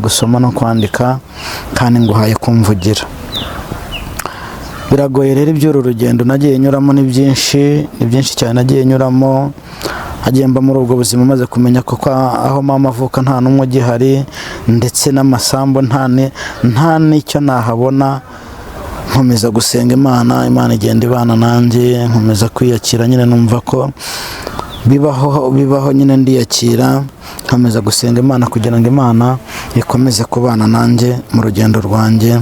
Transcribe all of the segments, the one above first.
gusoma no kwandika kandi nguhaye kumvugira. Biragoye rero iby'uru rugendo nagiye nyuramo ni byinshi cyane nagiye nyuramo, agenda muri ubwo buzima maze kumenya ko aho mama avuka nta n'umwe ugihari, ndetse n'amasambu nta n'icyo nahabona. Nkomeza gusenga Imana igenda ibana nanjye, nkomeza kwiyakira nyine, numva ko bibaho nyine ndiyakira, nkomeza gusenga Imana kugira ngo Imana ikomeze kubana nanjye mu rugendo rwanjye.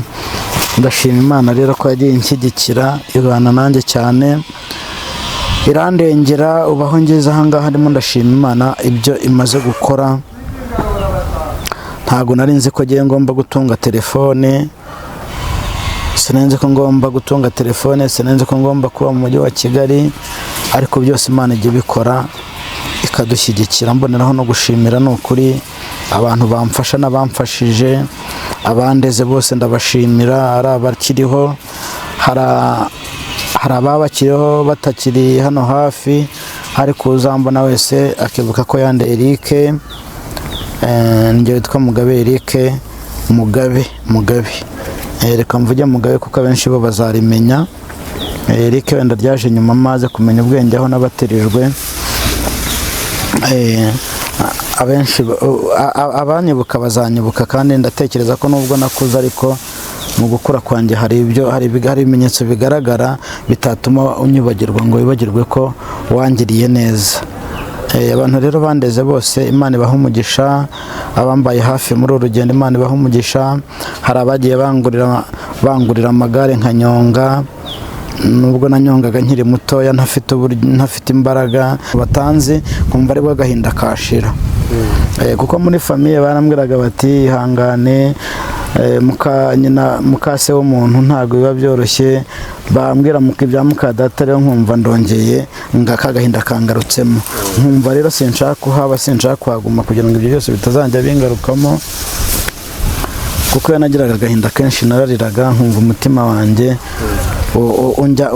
Ndashima Imana rero ko yagiye inshyigikira, ibana nanjye cyane, irandengera. Ubaho ngeze aha ngaha ndimo ndashima Imana ibyo imaze gukora. Ntabwo nari nzi ko ngiye ngomba gutunga telefone, sinenze ko ngomba gutunga telefone, sinenze ko ngomba kuba mu mujyi wa Kigali, ariko byose Imana ijya ibikora ikadushyigikira. Mboneraho no gushimira ni ukuri abantu bamfasha n'abamfashije, abandeze bose ndabashimira, ari abakiriho, hari ababakiriho batakiri hano hafi, ariko uzambona wese akibuka ko Yande Eric, njye witwa Mugabe Eric, Mugabe reka mvuge Mugabe kuko abenshi bo bazarimenya. Eric wenda ryaje nyuma maze kumenya ubwenge aho nabaterijwe. Abenshi abanyibuka bazanyibuka, kandi ndatekereza ko nubwo nakuze ariko mu gukura kwanjye hari ibimenyetso bigaragara bitatuma unyibagirwa ngo wibagirwe ko wangiriye neza. Abantu rero bandeze bose Imana ibaha umugisha, abambaye hafi muri uru rugendo Imana ibaha umugisha. Hari abagiye bangurira amagare nkanyonga, nubwo nanyongaga nkiri mutoya ntafite imbaraga, batanzi nkumva ari bwo agahinda kashira. Kuko muri famiye barambwiraga bati ihangane, mukase w'umuntu ntabwo biba byoroshye, bambwira ibya mukadata rero nkumva ndongeye ngakagahinda kangarutsemo, nkumva rero sinshaka kuhaba, sinshaka kuhaguma kugira ngo ibyo byose bitazajya bingarukamo. Kuko yanagiraga agahinda kenshi, narariraga nkumva umutima wanjye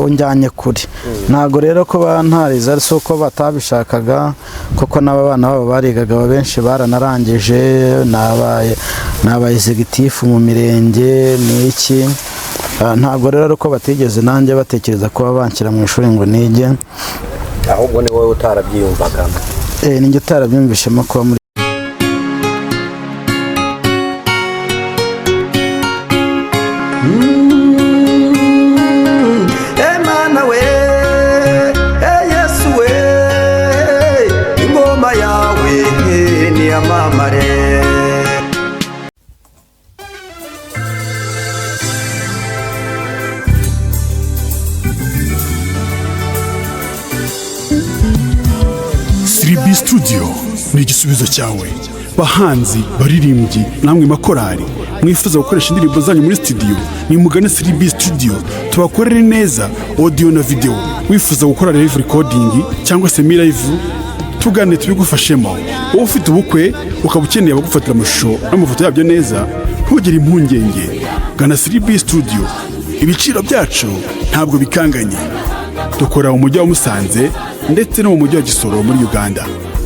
unjyanye kuri. Ntabwo rero ko bantariza si uko batabishakaga, kuko n'abana babo barigaga benshi baranarangije, nabaye executive mu mirenge n'iki. Ntabwo rero ko batigeze nanjye batekereza kuba banshyira mu ishuri ngo nige, ahubwo ni wowe utarabyiyumvaga. Ninjye utarabyumvishemo kuba muri Studio ni igisubizo cyawe. Bahanzi, baririmbyi, namwe makorari mwifuza gukoresha indirimbo zanyu muri studio, ni mugane 3B Studio tubakorere neza audio na video. Wifuza gukora live recording cyangwa se live, tugane tubigufashemo. Wowe ufite ubukwe ukaba ukeneye abagufatira amashusho n'amafoto yabyo neza, ntugire impungenge, gana 3B Studio. Ibiciro byacu ntabwo bikanganye. Dukora mu mujyi wa Musanze ndetse no mu mujyi wa Gisoro muri Uganda.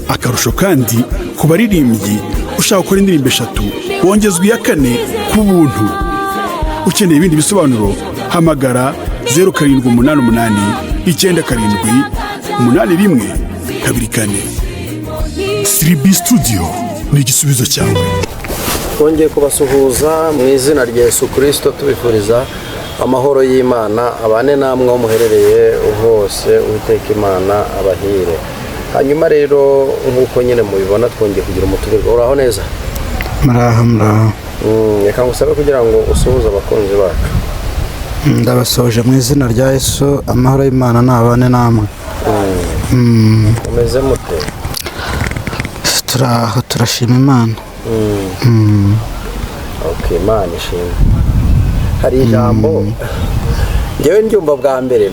Akarusho kandi ku baririmbyi ushaka gukora indirimbo 3 wongezwa iya 4 ku buntu. Ukeneye ibindi bisobanuro hamagara 0788 978124. 3B Studio ni igisubizo cyawe. Twongeye kubasuhuza mu izina rya Yesu Kristo, tubifuriza amahoro y'Imana abane namwe aho muherereye hose. Uwiteka Imana abahire. Hanyuma rero nk'uko nyine mubibona twongeye kugira umutumirwa. Uraho neza? Muraho. Reka ngusabe kugira ngo usuhuze abakunzi bacu. Ndabasoje mu izina rya Yesu, amahoro y'Imana nabane namwe. Umeze mute? Turaho, turashima Imana. Okay, Imana ishimwe. Hari ijambo ngewe ndyumva bwa mbere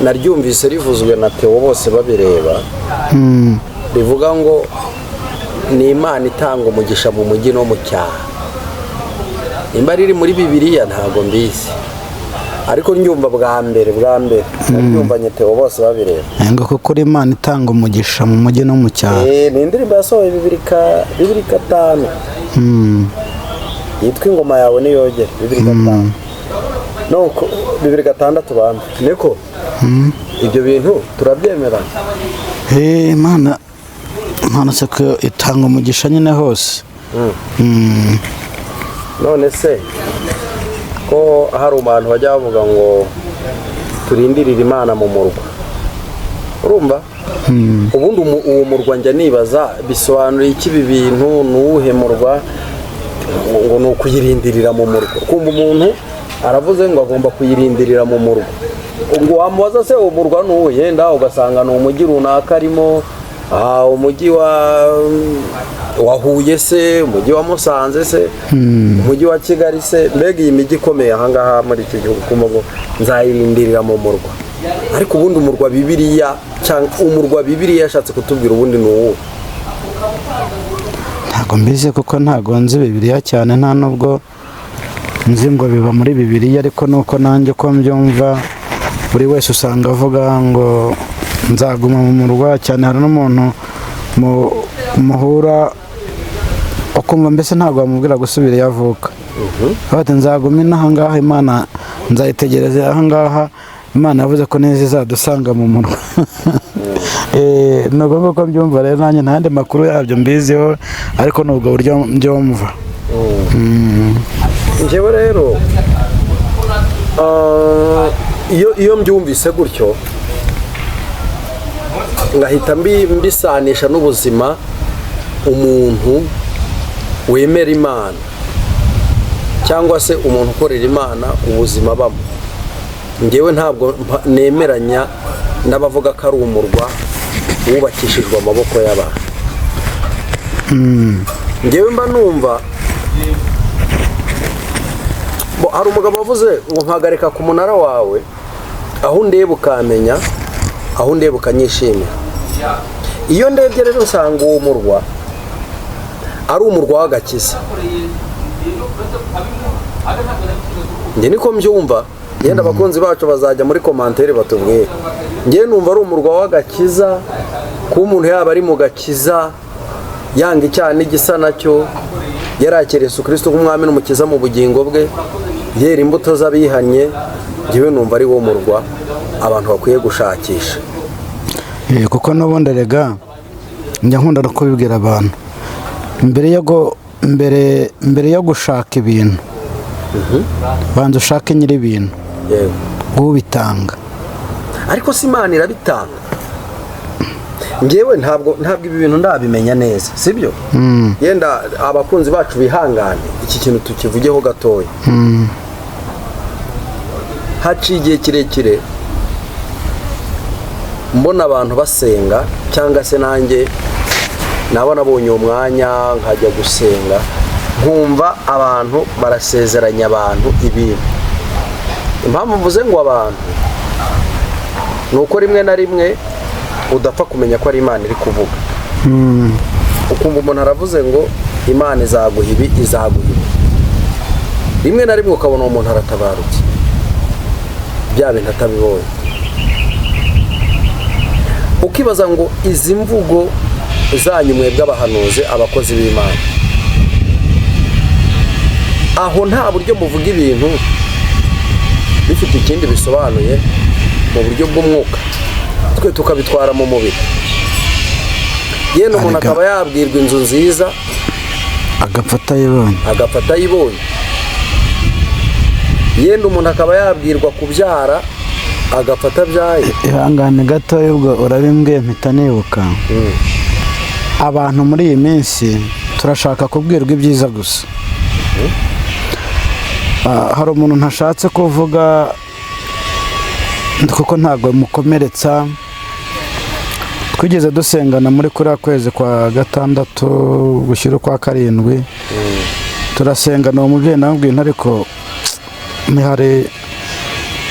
naryumvise rivuzwe na Theo bose babireba, rivuga ngo ni Imana itanga umugisha mu mujyi no mu cyaha. Nimba riri muri Bibiliya ntago mbizi, ariko nyumva bwa mbere nabyumvanye Theo bose babireba ngo kuko uri Imana itanga umugisha mu mujyi no mu cyaro. ni indirimbo yasohoye 2005 yitwa ingoma yawe niyogere 2005 no 2006 bambe niko ibyo bintu turabyemera. Imana se ko itanga umugisha nyine hose. none se ko hari abantu bajya bavuga ngo turindirire Imana mu murwa, urumva ubundi uwo murwa njya nibaza bisobanura iki ibi bintu, nuwuhe murwa, ngo ni ukuyirindirira mu murwa. kumva umuntu aravuze ngo agomba kuyirindirira mu murwa, ngo wamubaza se uwo murwa nuwuhe, yenda ugasanga ni umujyi runaka arimo, umujyi wa Huye se, umujyi wa Musanze se, umujyi wa Kigali se, mbega iyi mijyi ikomeye ahangaha muri iki gihugu, kumva ngo nzayirindirira mu murwa. ariko ubundi umurwa Bibiliya cyangwa umurwa Bibiliya yashatse kutubwira ubundi ni uwo. Ntago mbizi kuko ntago nzi Bibiliya cyane, nta nubwo nzi ngo biba muri Bibiliya, ariko nuko nanjye ko mbyumva buri wese usanga avuga ngo nzaguma mu murwa cyane. Hari n'umuntu muhura ukumva mbese ntabwo wamubwira gusubira iyo avuka, bati nzaguma inahangaha, Imana nzayitegereza ahangaha, Imana yavuze ko neza izadusanga mu murwa. Nubwo nguko mbyumva rero, nanjye nta yandi makuru yabyo mbiziho, ariko nubwo buryo mbyumva. Njyewe rero iyo mbyumvise gutyo ngahita mbisanisha n'ubuzima umuntu wemera Imana cyangwa se umuntu ukorera Imana ubuzima bamo. Njyewe ntabwo nemeranya n'abavuga ko ari umurwa wubakishijwe amaboko y'abantu. Njyewe mba numva hari umugabo wavuze ngo mpagarika ku munara wawe, aho undeba ukamenya, aho undeba ukanyishimira. Iyo ndebye rero usanga uwo murwa ari umurwa w'agakiza. Njye niko mbyumva, yenda abakunzi bacu bazajya muri komantere batubwire. Njye numva ari umurwa w'agakiza, kuba umuntu yaba ari mu gakiza yanga icyaha n'igisa nacyo, yarakiriye Yesu Kristo nk'umwami n'umukiza mu bugingo bwe, yera imbuto z'abihanye. Njyewe numva ari wo murwa abantu bakwiye gushakisha. Kuko n'ubundi rega njya nkunda no kubibwira abantu, mbere yo gushaka ibintu banza ushake nyiri ibintu, ubitanga. Ariko si Imana irabitanga. Njyewe ntabwo ibi bintu ndabimenya neza, sibyo? Yenda abakunzi bacu bihangane iki kintu tukivugeho gatoya. Haciye igihe kirekire mbona abantu basenga, cyangwa se nanjye nabonye uwo mwanya nkajya gusenga, nkumva abantu barasezeranya abantu ibintu. Impamvu mvuze ngo abantu ni uko rimwe na rimwe udapfa kumenya ko ari Imana iri kuvuga. Ukumva umuntu aravuze ngo Imana izaguha ibi, izaguha ibi. Rimwe na rimwe ukabona umuntu aratabarutse, bya bintu atabibonye. Ukibaza ngo izi mvugo zanyu mwebwe abahanuzi, abakozi b'Imana, aho nta buryo muvuga ibintu bifite ikindi bisobanuye mu buryo bw'umwuka, twe tukabitwara mu mubiri. Yenda umuntu akaba yabwirwa inzu nziza agafata ayibonye. Yenda umuntu akaba yabwirwa kubyara agafata abyaye. Ihangane gato ubwo urabimbwiye mpita nibuka. Abantu muri iyi minsi turashaka kubwirwa ibyiza gusa. Hari umuntu ntashatse kuvuga kuko ntabwo mukomeretsa. Twigeze dusengana muri kuriya kwezi kwa gatandatu gushyira kwa karindwi, turasengana. Uwo mubyeyi namubwiye ariko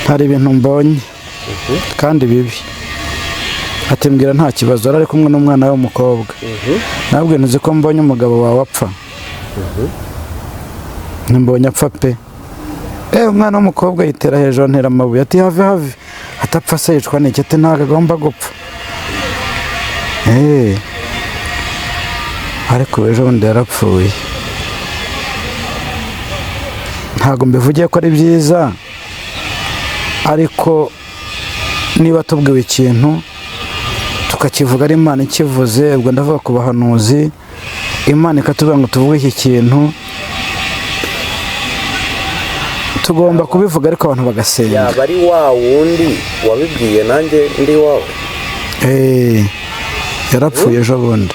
hari ibintu mbonye kandi bibi. Ati mbwira nta kibazo, ari kumwe n'umwana we w'umukobwa. Nabwo ntuzi ko mbonye umugabo wawe apfa. Mbonye apfa pe. umwana w'umukobwa yitera hejuru antera amabuye ati have atapfa se yicwa n'iki ati ntabwo agomba gupfa. Ariko ejo bundi yarapfuye. Ntabwo mbivugiye ko ari byiza, ariko niba tubwiwe ikintu tukakivuga ari Imana ikivuze, ubwo ndavuga ku bahanuzi, Imana ikatubwira ngo tuvuge iki kintu, tugomba kubivuga ariko abantu bagasenga. Yaba ari wa wundi wabibwiye nanjye ndi wawe? Yarapfuye ejo bundi.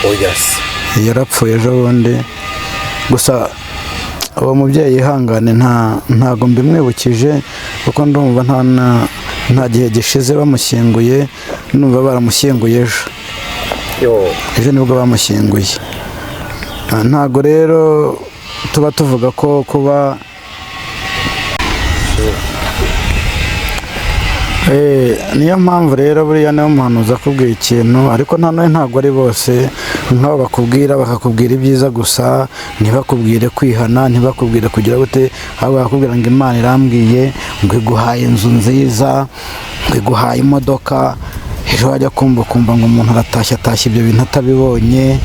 Oya se. Yarapfuye ejo bundi, gusa uwo mubyeyi yihangane, ntago mbimwibukije kuko ndumva nta gihe gishize bamushyinguye, numva baramushyinguye ejo nibwo bamushyinguye. Ntago rero tuba tuvuga ko kuba niyo mpamvu rero buriya niyo muhanuzi akubwira ikintu, ariko ntabwo ari bose nk'abo bakakubwira ibyiza gusa, ntibakubwire kwihana, ntibakubwire kugira gute, ahubwo bakakubwira ngo Imana irambwiye ngo iguhaye inzu nziza, ngo iguhaye imodoka. Ejo wajya kumva ngo umuntu atashye ibyo bintu atabibonye.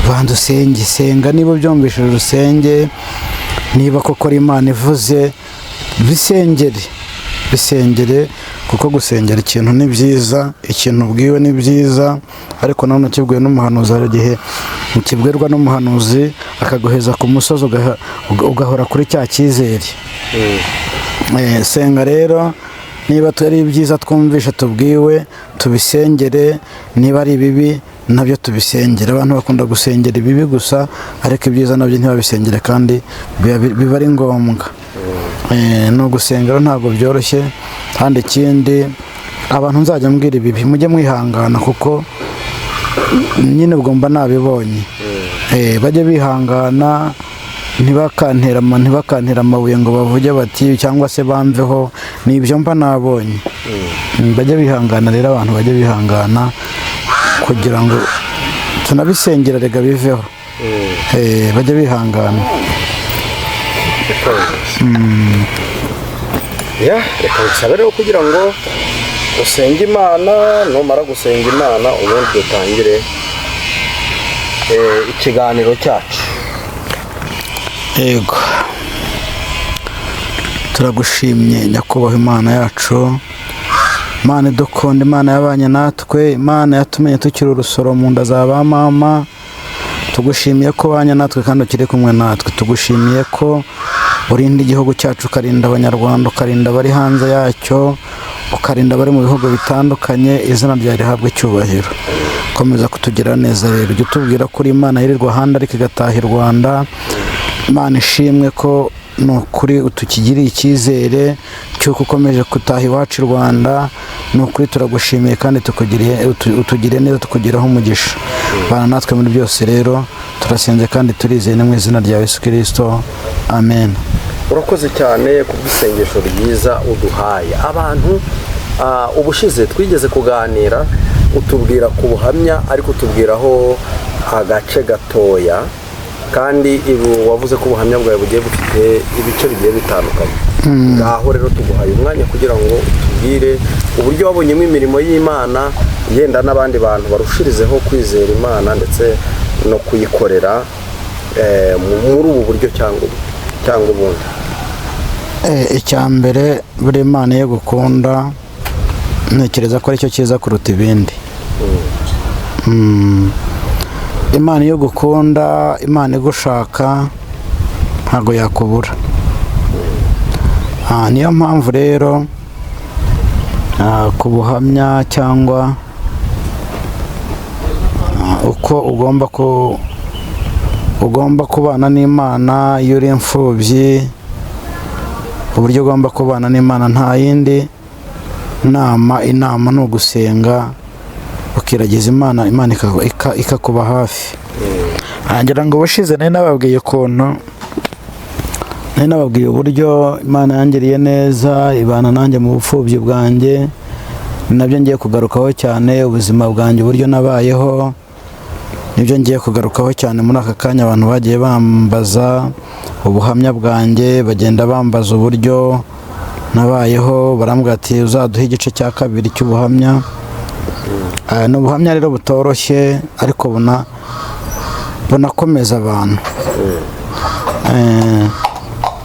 Banza usenge, senga niba ubyumvishije urusenge, niba koko ari Imana ivuze bisengere, kuko gusengera ikintu ni byiza, ikintu ubwiwe ni byiza, ariko nanone ukibwiwe n'umuhanuzi hari igihe ukibwirwa n'umuhanuzi akaguheza ku musozi ugahora kuri cya cyizere. Senga rero, niba ari byiza twumvishe tubwiwe tubisengere, niba ari bibi nabyo tubisengere. Abantu bakunda gusengera ibibi gusa, ariko ibyiza nabyo ntibabisengere kandi biba ari ngombwa. No gusengera ntabwo byoroshye, kandi ikindi abantu nzajya mbwira ibibi mujye mwihangana, kuko nyine ubwo mba nabibonye. Bajye bihangana, ntibakantera amabuye ngo bavuge bati cyangwa se bamveho, nibyo mba nabonye. Bajye bihangana rero, abantu bajye bihangana kugira ngo tunabisengera rega biveho. Bajye bihangana. Reka bisabe rero kugira ngo usenge Imana, numara gusenga Imana ubundi dutangire ikiganiro cyacu. Yego, turagushimye nyakubahwa Imana yacu, Imana idukunda, Imana yabanye natwe, Imana yatumenye tukiri urusoro mu nda za ba mama. Tugushimiye ko wanya natwe kandi ukiri kumwe natwe. Tugushimiye ko urinda igihugu cyacu, ukarinda abanyarwanda, ukarinda abari hanze yacyo, ukarinda abari mu bihugu bitandukanye. Izina ryawe rihabwe icyubahiro. Komeza kutugira neza rero, ujye utubwira ko uri Imana yirirwa ahandi ariko igataha i Rwanda. Imana ishimwe ko ni ukuri utukigiriye icyizere cy'uko ukomeje gutaha iwacu i Rwanda. Ni ukuri turagushimiye kandi utugire neza, tukugiraho umugisha. Bana natwe muri byose rero, turasenze kandi turizeye mu izina rya Yesu Kristo, amen. Urakoze cyane ku bw'isengesho ryiza uduhaye. Abantu ubushize twigeze kuganira, utubwira ku buhamya ariko utubwiraho agace gatoya, kandi wavuze ko ubuhamya bwawe bugiye bufite ibice bigiye bitandukanye. Ngaho rero tuguhaye umwanya kugira ngo utubwire uburyo wabonyemo imirimo y'Imana, yenda n'abandi bantu barushirizeho kwizera Imana ndetse no kuyikorera muri ubu buryo cyangwa ubundi. Icya mbere, buri Imana yo gukunda, ntekereza ko aricyo cyiza kuruta ibindi. Imana yo gukunda, Imana igushaka, ntabwo yakubura. Niyo mpamvu rero ku buhamya cyangwa uko ugomba kubana n'Imana iyo uri imfubyi, uburyo ugomba kubana n'Imana nta yindi inama ni ugusenga, ukiragiza Imana, Imana ikakuba hafi. Ngira ngo ubushize nari nababwiye uburyo Imana yangiriye neza, ibana nanjye mu bupfubyi bwanjye. Nabyo ngiye kugarukaho cyane, ubuzima bwanjye uburyo nabayeho, nibyo ngiye kugarukaho cyane muri aka kanya. Abantu bagiye bambaza ubuhamya bwanjye, bagenda bambaza uburyo nabayeho, barambwira ati uzaduhe igice cya kabiri cy'ubuhamya. Ni ubuhamya rero butoroshye ariko bunakomeza abantu.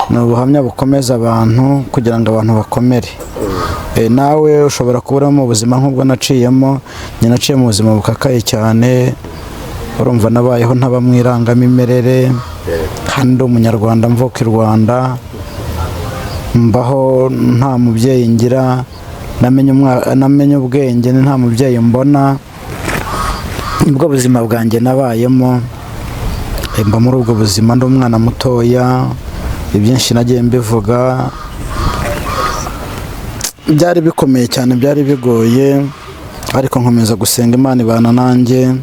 Ni ubuhamya bukomeza abantu kugira ngo abantu bakomere. Nawe ushobora kubura mu buzima nk'ubwo naciyemo. Njye naciye mu buzima bukakaye cyane, urumva nabayeho ntaba mu irangamimerere, kandi ndi umunyarwanda mvuka i Rwanda, mbaho nta mubyeyi ngira, namenye ubwenge nta mubyeyi mbona. Nibwo buzima bwanjye nabayemo, mba muri ubwo buzima ndi umwana mutoya. Ibyinshi nagiye mbivuga, byari bikomeye cyane, byari bigoye, ariko nkomeza gusenga Imana ibana nanjye.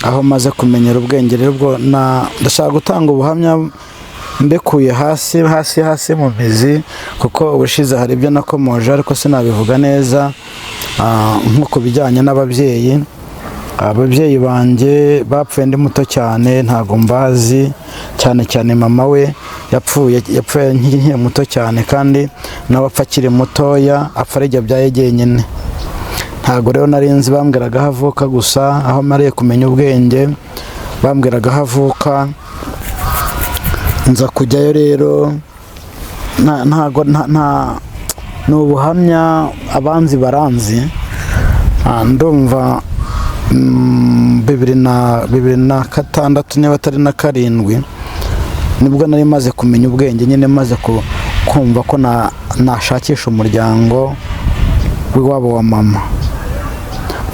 Aho maze kumenyera ubwenge rero ubwo ndashaka gutanga ubuhamya mbekuye hasi mu mizi, kuko ubushize hari ibyo nakomoje ariko sinabivuga neza. Nko ku bijyanye n'ababyeyi, ababyeyi banjye bapfuye ndi muto cyane, ntago mbazi. Cyane mama we yapfuye nkiri muto cyane, kandi nawe apfa akiri mutoya, apfa ari abyaye jyenyine. Ntago rero nari nzi, bambwiraga aho avuka gusa. Aho mariye kumenya ubwenge bambwiraga aho avuka, nza kujyayo rero. Ni ubuhamya abanzi baranzi. Ndumva 2006 niba atari na 7 nibwo nari maze kumenya ubwenge, nyine maze kumva ko nashakisha umuryango w'iwabo wa mama.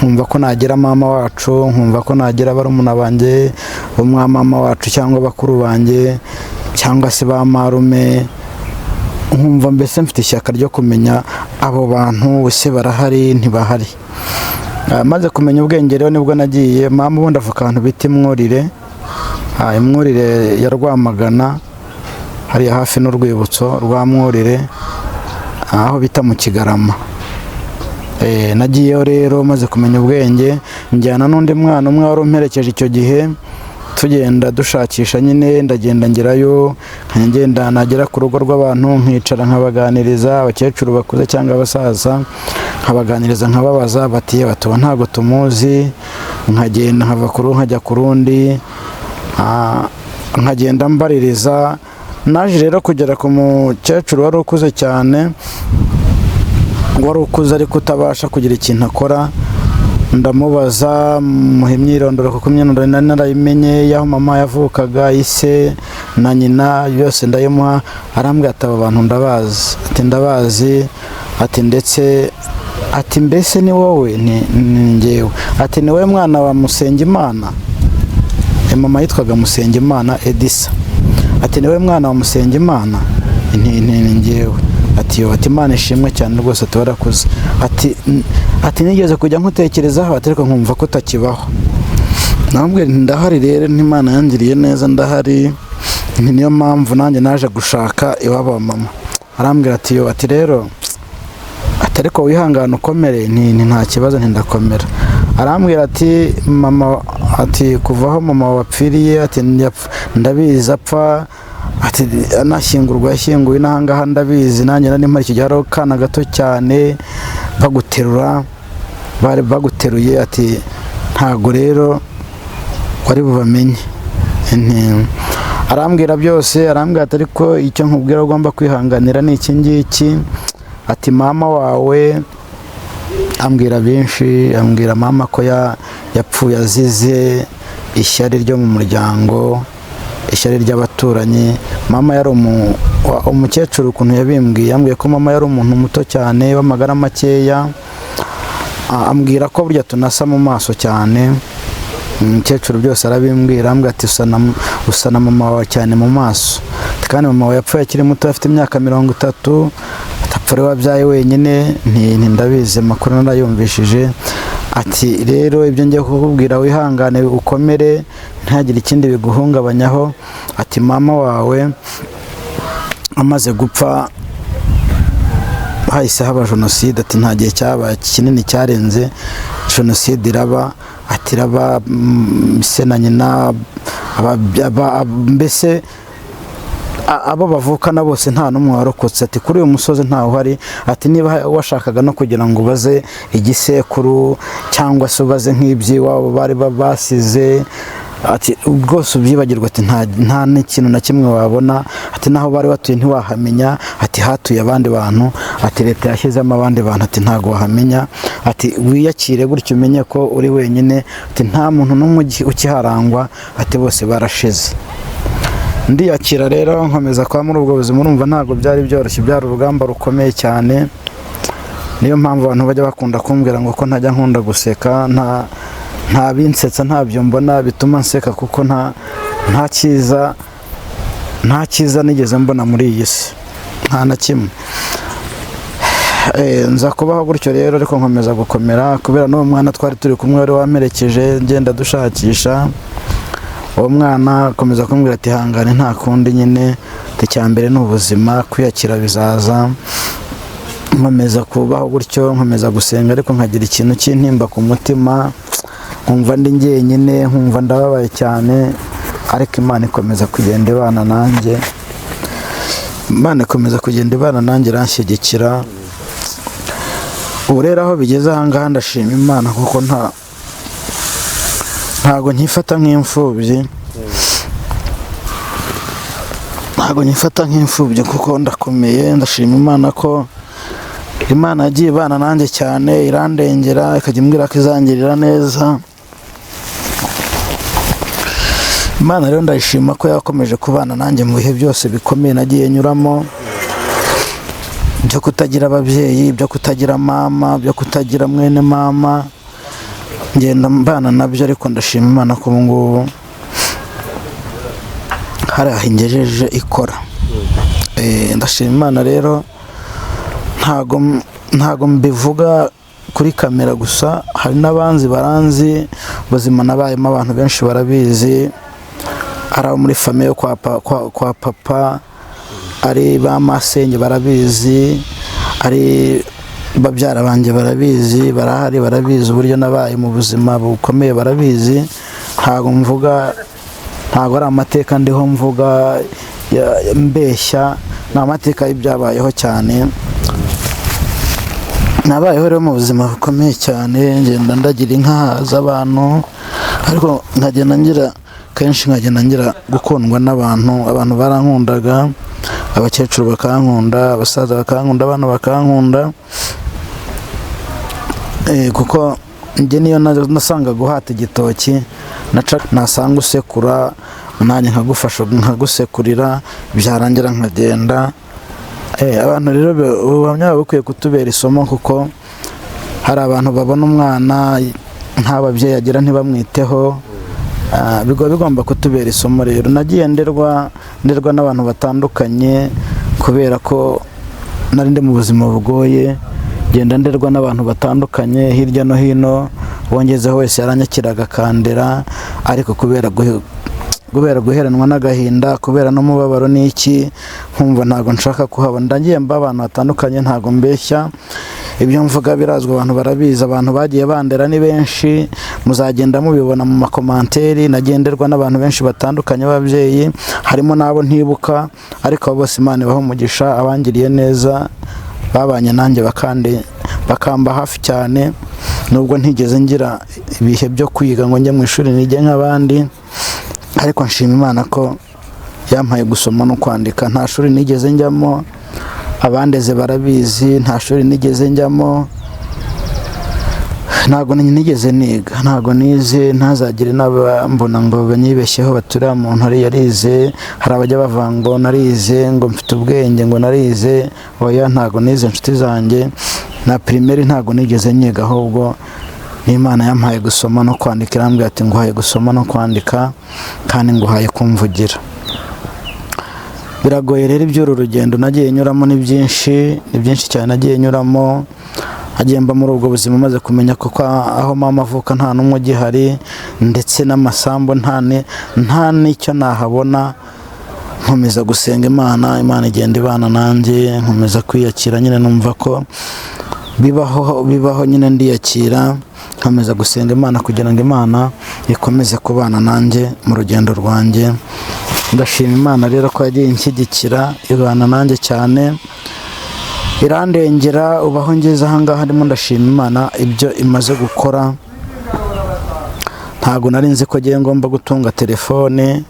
Nkumva ko nagira mama wacu, nkumva ko nagira barumuna banjye umwa mama wacu, cyangwa bakuru banjye, cyangwa se ba marume. Nkumva mbese mfite ishyaka ryo kumenya abo bantu wese barahari ntibahari. Maze kumenya ubwenge rero nibwo nagiye. Mama ubundi avuka ahantu bita Imwurire, Imwurire ya Rwamagana, hariya hafi n'urwibutso rwa Mwurire, aho bita mu Kigarama. Nagiyeyo rero maze kumenya ubwenge, njyana n'undi mwana umwe wari umperekeje icyo gihe, tugenda dushakisha. Nyine ndagenda ngerayo, nkagenda nagera ku rugo rw'abantu, nkicara nkabaganiriza, abakecuru bakuze cyangwa abasaza, nkabaganiriza nkababaza bati batuba ntago tumuzi. Nkagenda nkava ku rundi nkajya ku rundi, nkagenda mbaririza. Naje rero kugera ku mukecuru wari ukuze cyane, wari ukuze ariko utabasha kugira ikintu akora. Ndamubaza, muha imyirondoro, kuko imyirondoro narayimenye y'aho mama yavukaga, ise na nyina yose ndayimuha. Arambwira ati aba bantu ndabazi. Ati ndabazi. Ati ndetse ati mbese ni wowe? Ni njyewe. Ati ni wowe mwana wa Musengimana? Mama yitwaga Musengimana Edisa. Ati ni wowe mwana wa Musengimana? Ni njyewe. Ati Imana ishimwe cyane rwose, tubarakuze. Ati nigeze kujya nkutekerezaho, ariko nkumva ko utakibaho. Nambwira ndahari rero, n'Imana yangiriye neza, ndahari. Niyo mpamvu nanjye naje gushaka iwabo wa mama. Arambwira ati rero, ariko wihangana ukomere. Nta kibazo, ndakomera. Arambwira ati mama, ati kuvaho mama wapfiriye, ati ndabizi apfa, ati anashyingurwa yashyinguwe n'ahangaha ndabizi. Nanjye nari mpari icyo gihe, hari akana gato cyane baguterura, bari baguteruye. Ati ntago rero wari bubamenye. Arambwira byose. Arambwira ati ariko icyo nkubwira ugomba kwihanganira ni iki ngiki. Ati mama wawe, ambwira byinshi. Ambwira mama ko yapfuye azize ishyari ryo mu muryango, ishyari ry'abaturanyi. Mama yari umukecuru, ukuntu yabimbwiye, yambwiye ko mama yari umuntu muto cyane w'amagara makeya. Ambwira ko burya tunasa mu maso cyane. Umukecuru byose arabimbwira. Ambwira ati usa na mama wawe cyane mu maso. Kandi mama wawe yapfuye akiri muto, afite imyaka 30. Atapfure wabyaye wenyine. Ndabizi, amakuru narayumvishije. Ati rero ibyo ngiye kukubwira wihangane ukomere, ntihagire ikindi biguhungabanyaho. Ati mama wawe amaze gupfa hahise haba jenoside. Ati nta gihe cyabaye kinini cyarenze jenoside iraba. ati raba se na nyina mbese abo bavukana bose nta n'umwe warokotse. Ati kuri uyu musozi ntawe uhari. Ati niba washakaga no kugira ngo ubaze igisekuru cyangwa se ubaze nk'iby'iwabo bari basize, ati rwose ubyibagirwa. Ati nta n'ikintu na kimwe wabona. Ati naho bari batuye ntiwahamenya. Ati hatuye abandi bantu. Ati leta yashyizemo abandi bantu. Ati ntago wahamenya. Ati wiyakire gutyo umenye ko uri wenyine. Ati nta muntu n'umwe ukiharangwa. Ati bose barashize. Ndiyakira rero nkomeza kwa muri ubwo buzima. Urumva ntago byari byoroshye, byari urugamba rukomeye cyane. Niyo mpamvu abantu bajya bakunda kumbwira ngo ko ntajya nkunda guseka, nta binsetsa ntabyo mbona bituma nseka, kuko nta cyiza nigeze mbona muri iyi si, nta na kimwe. Nza kubaho gutyo rero, ariko nkomeza gukomera kubera n'uwo mwana twari turi kumwe wari wamperekeje ngenda dushakisha. Uwo mwana akomeza kumbwira ati hangane nta kundi nyine, icyambere ni ubuzima, kwiyakira bizaza. Nkomeza kubaho gutyo, nkomeza gusenga, ariko nkagira ikintu cy'intimba ku mutima, nkumva ndi njyenyine, nkumva ndababaye cyane. Ariko Imana ikomeza kugenda ibana nanjye, iranshyigikira. Ubu rero aho bigeze aha ngaha ndashima Imana, kuko ntago nkifata nk'imfubyi, kuko ndakomeye. Ndashima Imana ko Imana yagiye ibana nanjye cyane, irandengera, ikajya imbwira ko izangirira neza. Imana rero ndayishima ko yakomeje kubana nanjye mu bihe byose bikomeye nagiye nyuramo, byo kutagira ababyeyi, byo kutagira mama, byo kutagira mwene mama. Ngenda mbana nabyo, ariko ndashima Imana ko ubu ngubu hari aho ingejeje ikora. Ndashima Imana rero, ntago mbivuga kuri kamera gusa, hari n'abanzi baranzi ubuzima nabayemo, abantu benshi barabizi. Ari abo muri famiye kwa papa, ari ba masenge barabizi, ari babyara banjye barabizi, barahari barabizi uburyo nabaye mu buzima bukomeye, barabizi. Ntago ari amateka ndiho mvuga mbeshya, ni amateka y'ibyabayeho cyane. Nabayeho rero mu buzima bukomeye cyane, ngenda ndagira inka z'abantu, ariko nkagenda ngira gukundwa n'abantu. Abantu barankundaga, abakecuru bakankunda, abasaza bakankunda, abana bakankunda, kuko njye niyo nasanga guhata igitoki nasanga usekura, nanjye nkagufasha nkagusekurira, byarangira nkagenda. Abantu rero ubuhamya bukwiye kutubera isomo, kuko hari abantu babona umwana nta babyeyi agira ntibamwiteho. Bigomba kutubera isomo rero. Nagiye nderwa n'abantu batandukanye, kubera ko nari ndi mu buzima bugoye. Genda nderwa n'abantu batandukanye hirya no hino, wongezeho wese yaranyakiraga akandera, ariko kubera guheranwa n'agahinda, kubera n'umubabaro n'iki, nkumva ntago nshaka kuhabona. Ndagiye mba abantu batandukanye, ntago mbeshya. Ibyo mvuga birazwi, abantu barabizi. Abantu bagiye bandera ni benshi, muzagenda mubibona mu makomanteri. Nagenderwa n'abantu benshi batandukanye b'ababyeyi, harimo n'abo ntibuka, ariko bose Imana ibaha umugisha. Abangiriye neza, babanye nanjye bakamba hafi cyane, nubwo ntigeze ngira ibihe byo kwiga ngo njye mu ishuri nige nk'abandi, ariko nshima Imana ko yampaye gusoma no kwandika. Nta shuri nigeze njyamo, abandeze barabizi, nta shuri nigeze njyamo, ntago nigeze niga, ntago nize. Ntazagire n'abambona ngo banyibeshyeho baturiya muntu ari yarize. Hari abajya bavanga ngo narize, ngo mfite ubwenge, ngo narize. Oya, ntago nize inshuti zanjye. Na primaire ntago nigeze nyiga, ahubwo n'Imana yampaye gusoma no kwandika. Irambwira ati nguhaye gusoma no kwandika, kandi nguhaye kumvugira. Biragoye rero iby'uru rugendo nagiye nyuramo, ni byinshi cyane nagiye nyuramo. Nagiye mba muri ubwo buzima maze kumenya ko aho mama avuka nta n'umwe ugihari, ndetse n'amasambu nta n'icyo nahabona. Nkomeza gusenga Imana igenda ibana nanjye, nkomeza kwiyakira nyine, numva ko bibaho nyine ndiyakira nkomeza gusenga Imana kugira ngo Imana ikomeze kubana nanjye mu rugendo rwanjye. Ndashima Imana rero ko yagiye inshyigikira ibana nanjye cyane, irandengera ubaho ngeze ahangaha ndimo ndashima Imana ibyo imaze gukora. Ntabwo nari nzi ko ngiye ngomba gutunga telefone,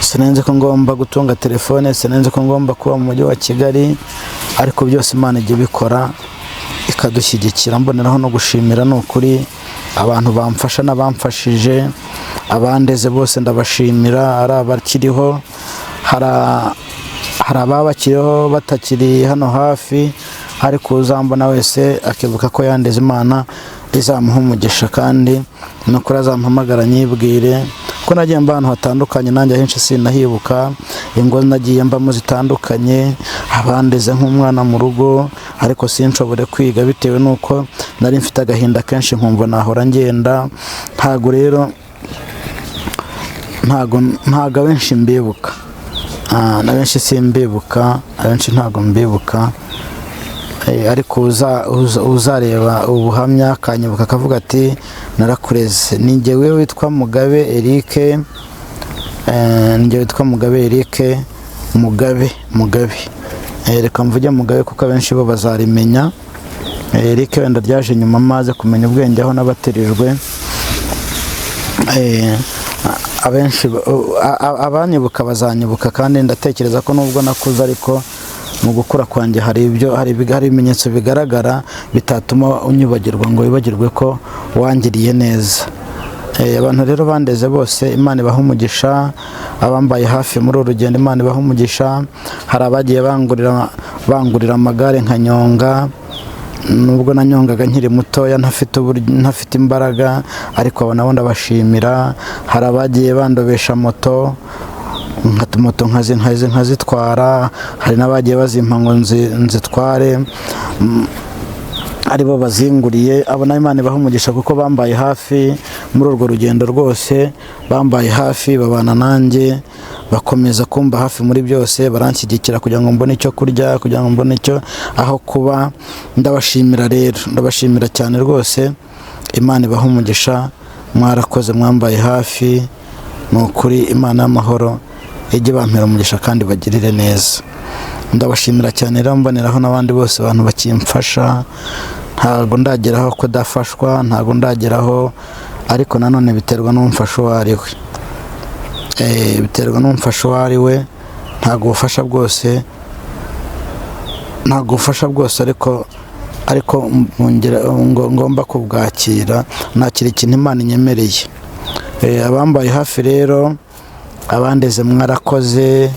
sinenze ko ngomba gutunga telefone, sinenze ko ngomba kuba mu mujyi wa Kigali, ariko byose Imana ijya ibikora ikadushyigikira. Mboneraho no gushimira ni ukuri abantu bamfasha n'abamfashije, abandeze bose ndabashimira, ari abakiriho, hari ababakiriho batakiri hano hafi, ariko uzambona wese akibuka ko yandeze Imana izamuha umugisha, kandi nukuri azampamagara nyibwire ko nagiye mba ahantu hatandukanye, nanjye ahenshi sinahibuka, ingo nagiye mbamo zitandukanye, abandeze nk'umwana mu rugo, ariko sinshobore kwiga bitewe n'uko nari mfite agahinda kenshi nkumva nahora ngenda. Ntago rero ntago abenshi mbibuka, na benshi simbibuka, abenshi ntago mbibuka, ariko uzareba ubuhamya akanyibuka akavuga ati narakureze. Ni njyewe witwa Mugabe Eric, Mugabe, reka mvuge Mugabe kuko abenshi bo bazarimenya. Eric wenda ryaje nyuma maze kumenya ubwenge aho n'abatirijwe. Abenshi abanyibuka bazanyibuka, kandi ndatekereza ko nubwo nakuze ariko mu gukura kwanjye hari ibimenyetso bigaragara bitatuma unyibagirwa ngo wibagirwe ko wangiriye neza. Abantu rero bandeze bose Imana ibaha umugisha, abambaye hafi muri uru rugendo Imana ibaha umugisha. Hari abagiye bangurira amagare nkanyonga, nubwo nanyongaga nkiri mutoya ntafite imbaraga, ariko abo nabo ndabashimira. Hari abagiye bandobesha moto nkazitwara, hari n'abagiye bazimpa ngo nzitware aribo bazinguriye. Abo na Imana ibaha umugisha kuko bambaye hafi muri urwo rugendo rwose, bambaye hafi babana nanjye, bakomeza kumba hafi muri byose, baranshyigikira kugira ngo mbone icyo kurya, kugira ngo mbone icyo aho kuba. Ndabashimira rero, ndabashimira cyane rwose. Imana ibaha umugisha, mwarakoze, mwambaye hafi. Ni ukuri Imana y'amahoro ijye bampera umugisha kandi bagirire neza. Ndabashimira cyane rero, mboneraho n'abandi bose abantu bakimfasha. Ntabwo ndageraho kudafashwa, ntabwo ndageraho, ariko nanone biterwa n'umfasha uwo ari we. Biterwa n'umfasha uwo ari we, ntabwo ubufasha bwose ariko ngomba kubwakira, nakira ikintu Imana inyemereye. Abambaye hafi rero, abandeze mwarakoze,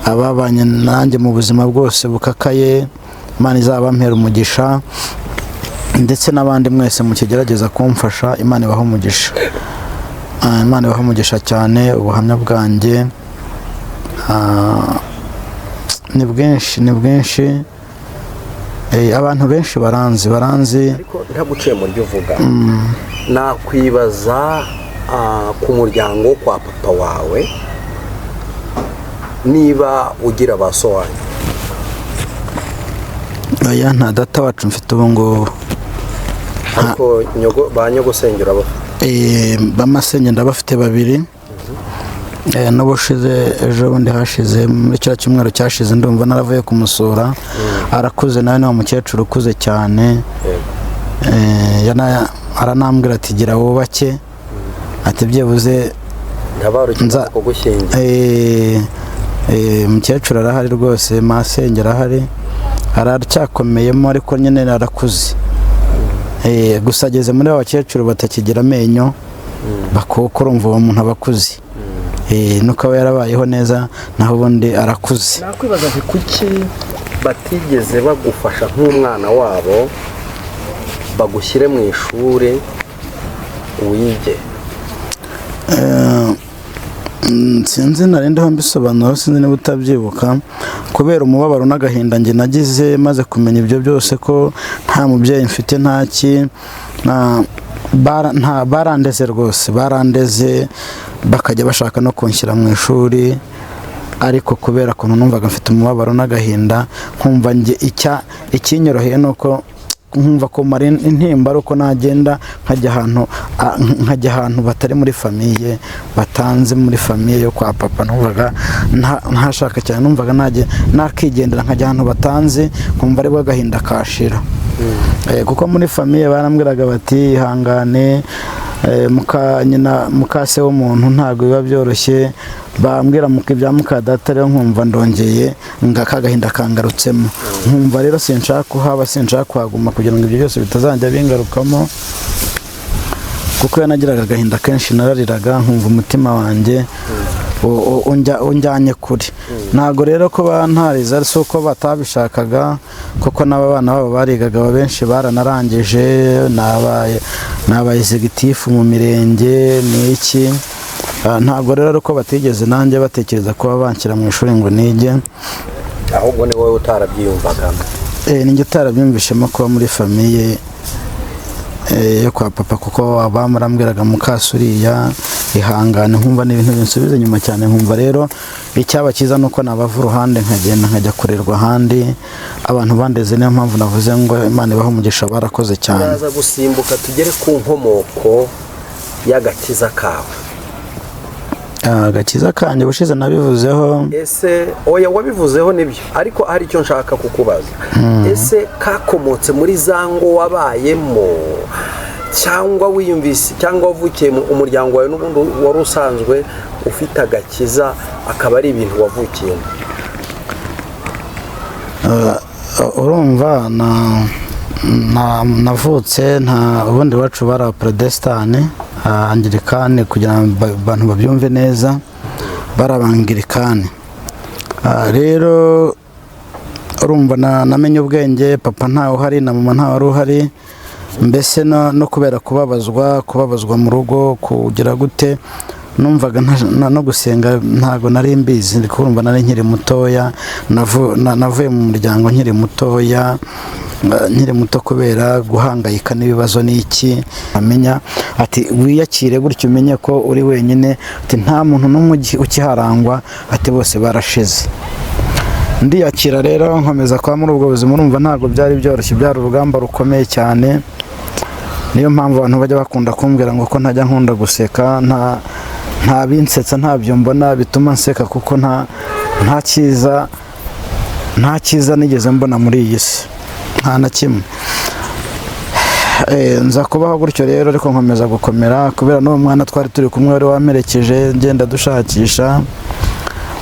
ababanye nanjye mu buzima bwose bukakaye, Imana izabampera umugisha, ndetse n'abandi mwese mukigerageza kumfasha, Imana ibaha umugisha. Imana ibaha umugisha cyane. Ubuhamya bwanjye ni bwinshi, abantu benshi baranzi. Ariko ntaguciye mu ryo uvuga, nakwibaza ku muryango kwa papa wawe, niba ugira ba so wanyu. Oya, nta data wacu mfite ubu ngubu, ariko ba nyogosengera bafite. Bamasenge ndabafite babiri. N'ubushize ejo bundi hashize muri cya cyumweru cyashize ndumva naravuye kumusura, arakuze nawe, ni umukecuru ukuze cyane. Aranambwira ati gira wubake, ati byibuze nza kugushyingira. Umukecuru arahari rwose, masenge arahari, aracyakomeyemo, ariko nyine arakuze. Gusa ageze muri abakecuru batakigira amenyo, bakuko urumva uwo muntu abakuze. Nuko aba yarabayeho neza, naho ubundi arakuze. Nakwibaza nti kuki batigeze bagufasha nk'umwana wabo, bagushyire mu ishuri wige? Sinzi narindaho mbisobanura, sinzi niba utabyibuka, kubera umubabaro n'agahinda njye nagize maze kumenya ibyo byose, ko nta mubyeyi mfite, ntaki, barandeze rwose, barandeze, bakajya bashaka no kunshyira mu ishuri. ariko kubera ukuntu numvaga mfite umubabaro n'agahinda nkumva njye ikinyoroheye nuko nkumva ko mari intimba uko nagenda nkajya ahantu batari muri famiye batanze muri famiye yo kwa papa. Numvaga ntashaka cyane, numvaga nakigendera nkajya ahantu batanze nkumva ari agahinda kashira. Kuko muri famiye barambwiraga bati ihangane, mukase w'umuntu ntabwo biba byoroshye, bambwira ibya mukadata rero nkumva ndongeye ngakagahinda kangarutsemo, nkumva rero sinshaka kuhaba, sinshaka kuhaguma kugira ngo ibyo byose bitazajya bingarukamo, kuko yanagiraga agahinda kenshi narariraga nkumva umutima wanjye unjyanye kure. Ntabwo rero ko bantariza si uko batabishakaga, kuko n'abana babo barigaga benshi baranarangije, nabaye executive mu mirenge n'iki. Ntabwo rero uko batigeze nanjye batekereza kuba banshyira mu ishuri ngo nige, ahubwo ni wowe utarabyiyumvaga. Ninjye utarabyumvishemo kuba muri famiye yo kwa papa, kuko abamurambwiraga mukasuriya ihangane, nkumva n'ibintu binsubiza nyuma cyane. Nkumva rero icyaba cyiza nuko nabava uruhande nkagenda nkajya kurerwa ahandi, abantu bandeze. Niyo mpamvu navuze ngo Imana ibahe umugisha, barakoze cyane. Turaza gusimbuka tugere ku nkomoko y'agakiza kawe. Agakiza kanjye bushize nabivuzeho. Ese oya wabivuzeho nibyo, ariko hari icyo nshaka kukubaza. Ese kakomotse muri zango wabayemo, cyangwa wiyumvise, cyangwa wavukiye mu umuryango wawe n'ubundi wari usanzwe ufite agakiza, akaba ari ibintu wavukiyemo? Urumva navutse nta ubundi wacu bara Protestani, Anglikani, kugira ngo abantu babyumve neza, barabangirikani. Rero urumva namenye ubwenge, papa ntawe uhari na mama ntawe uhari, mbese no kubera kubabazwa mu rugo kugira gute, numvaga no gusenga ntago nari mbizi. Ndikumva nari nkiri mutoya, navuye mu muryango nkiri mutoya, nkiri muto kubera guhangayika n'ibibazo n'iki. Amenya ati wiyakire gutyo, umenye ko uri wenyine, ati nta muntu n'umwe ukiharangwa, ati bose barashize. Ndiyakira rero nkomeza kwa muri ubwo buzima. Urumva ntago byari byoroshye, byari urugamba rukomeye cyane. Niyo mpamvu abantu bajya bakunda kumbwira ngo ko ntajya nkunda guseka, nta binsetsa, ntabyo mbona bituma nseka, kuko nta cyiza nigeze mbona muri iyi si, nta na kimwe. Nza kubaho gutyo rero, ariko nkomeza gukomera kubera n'uwo mwana twari turi kumwe wari wamerekeje ngenda dushakisha.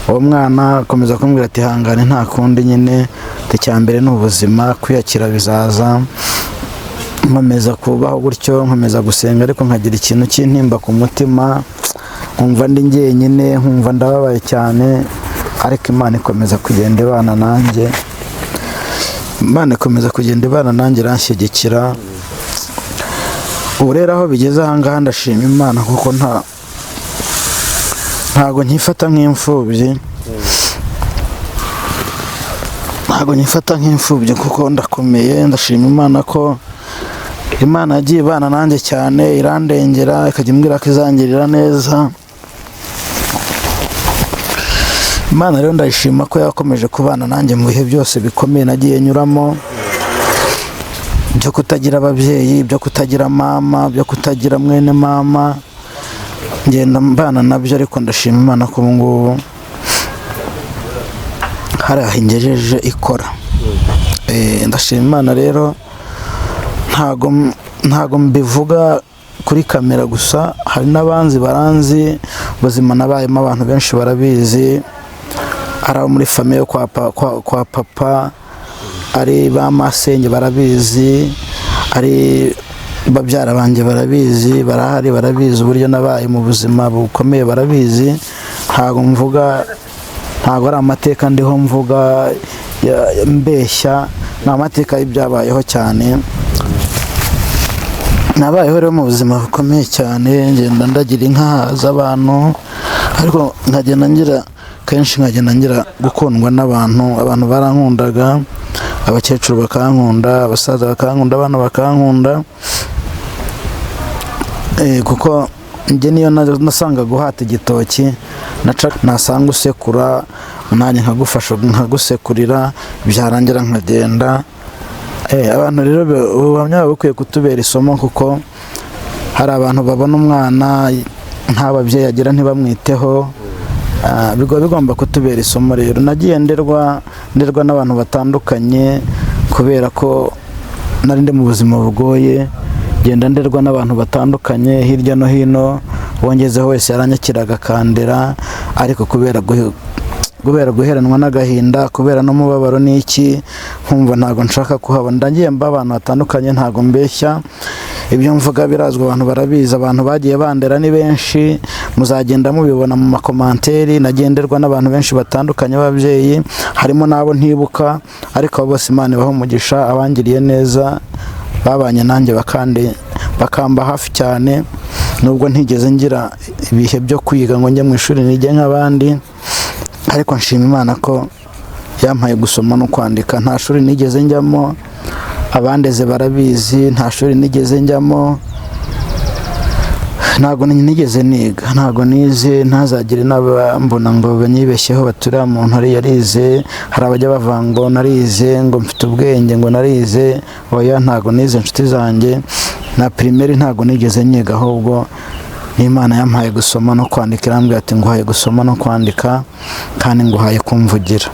Uwo mwana akomeza kumbwira ati hangane nta kundi nyine, icyambere ni ubuzima, kwiyakira bizaza. Nkomeza kubaho gutyo, nkomeza gusenga, ariko nkagira ikintu cy'intimba ku mutima, nkumva ndi njyenyine, nkumva ndababaye cyane. Ariko Imana ikomeza kugenda ibana nanjye, iranshyigikira. Ubu rero aho bigeze aha ngaha ndashima Imana, kuko ntago nkifata nk'imfubyi, kuko ndakomeye. Ndashima Imana ko Imana yagiye ibana nanjye cyane, irandengera, ikajya imbwira ko izangirira neza. Imana rero ndayishima ko yakomeje kubana nanjye mu bihe byose bikomeye nagiye nyuramo, byo kutagira ababyeyi, byo kutagira mama, byo kutagira mwene mama, ngenda mbana nabyo. Ariko ndashima Imana ko ubu ngubu hari aho ingejeje ikora. Ndashima Imana rero, ntago mbivuga kuri kamera gusa, hari n'abanzi baranzi ubuzima nabayemo, abantu benshi barabizi. Ari abo muri famiye kwa papa, ari ba masenge barabizi, ari babyara banjye barabizi, barahari barabizi uburyo nabaye mu buzima bukomeye, barabizi. Ntago ari amateka ndiho mvuga mbeshya, ni amateka y'ibyabayeho cyane. Nabayeho rero mu buzima bukomeye cyane, ngenda ndagira inka z'abantu, ariko nkagenda ngira gukundwa n'abantu. Abantu barankundaga, abakecuru bakankunda, abasaza bakankunda, abana bakankunda, kuko njye niyo nasanga guhata igitoki nasanga usekura nanjye nkagufasha nkagusekurira byarangira nkagenda. Abantu rero ubuhamya bukwiye kutubera isomo, kuko hari abantu babona umwana nta babyeyi agira ntibamwiteho. Bigomba kutubera isomo rero. Nagiye nderwa n'abantu batandukanye kubera ko nari ndi mu buzima bugoye, genda nderwa n'abantu batandukanye hirya no hino, wongezeho wese yaranyakiraga akandera, ariko kubera guheranwa n'agahinda, kubera n'umubabaro n'iki, nkumva ntago nshaka kuhaba. Ndagiye mba abantu batandukanye, ntago mbeshya, ibyo mvuga birazwi, abantu barabizi. Abantu bagiye bandera ni benshi, muzagenda mubibona mu makomanteri. Nagenderwa n'abantu benshi batandukanye b'ababyeyi, harimo n'abo ntibuka, ariko bose Imana ibaha umugisha. Abangiriye neza babanye nanjye bakamba hafi cyane, nubwo ntigeze ngira ibihe byo kwiga ngo njye mu ishuri nige nk'abandi, ariko nshima Imana ko yampaye gusoma no kwandika. Nta shuri nigeze njyamo, abandeze barabizi, nta shuri nigeze njyamo, ntago nigeze niga, ntago nize. Ntazagire n'abambona ngo banyibeshyeho baturiya muntu ari yarize. Hari abajya bavuga ngo narize, ngo mfite ubwenge, ngo narize. Oya, ntago nize inshuti zanjye, na primaire ntago nigeze niga, ahubwo n'Imana yampaye gusoma no kwandika. Irambwira ati nguhaye gusoma no kwandika kandi nguhaye kumvugira.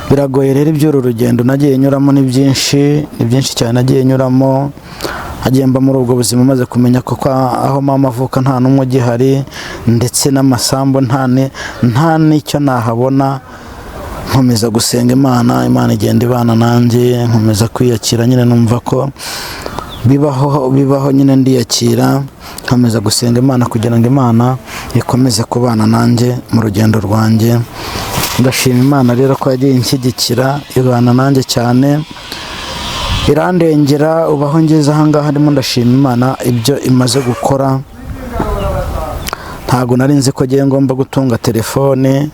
Biragoye rero iby'uru rugendo nagiye nyuramo, ni byinshi cyane nagiye nyuramo. Nagiye mba muri ubwo buzima maze kumenya ko aho mama avuka nta n'umwe ugihari, ndetse n'amasambu nta n'icyo nahabona. Nkomeza gusenga Imana igenda ibana nanjye, nkomeza kwiyakira. Nyine numva ko bibaho nyine ndiyakira, nkomeza gusenga Imana kugira ngo Imana ikomeze kubana nanjye mu rugendo rwanjye. Ndashima Imana rero ko yagiye inshyigikira, ibana nanjye cyane, irandengera. Ubaho ngeze ahangaha ndimo ndashima Imana ibyo imaze gukora. Ntago nari nzi ko ngiye ngomba gutunga telefone,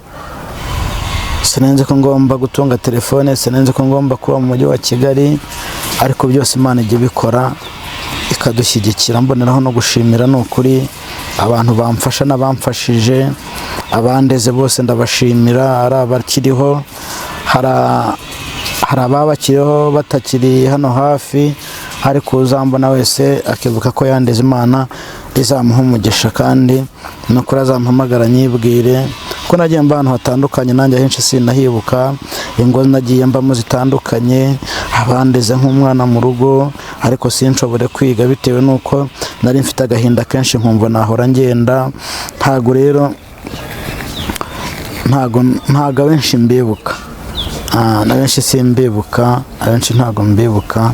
sinenze ko ngomba gutunga telefone, sinenze ko ngomba kuba mu mujyi wa Kigali, ariko byose Imana ijya ibikora ikadushyigikira. Mboneraho no gushimira n'ukuri abantu bamfasha n'abamfashije, abandeze bose ndabashimira. Ari abakiriho, hari ababakiriho batakiri hano hafi, ariko uzambona wese akibuka ko yandeze, Imana izamuha umugisha, kandi n'ukuri azampamagara nyibwire ko nagiye mba ahantu hatandukanye. Nanjye ahenshi sinahibuka, ingo nagiye mbamo zitandukanye, abandeze nk'umwana mu rugo, ariko sinshobore kwiga bitewe n'uko nari mfite agahinda kenshi, nkumva nahora ngenda. Ntago rero ntago abenshi mbibuka, na benshi simbibuka, abenshi ntago mbibuka,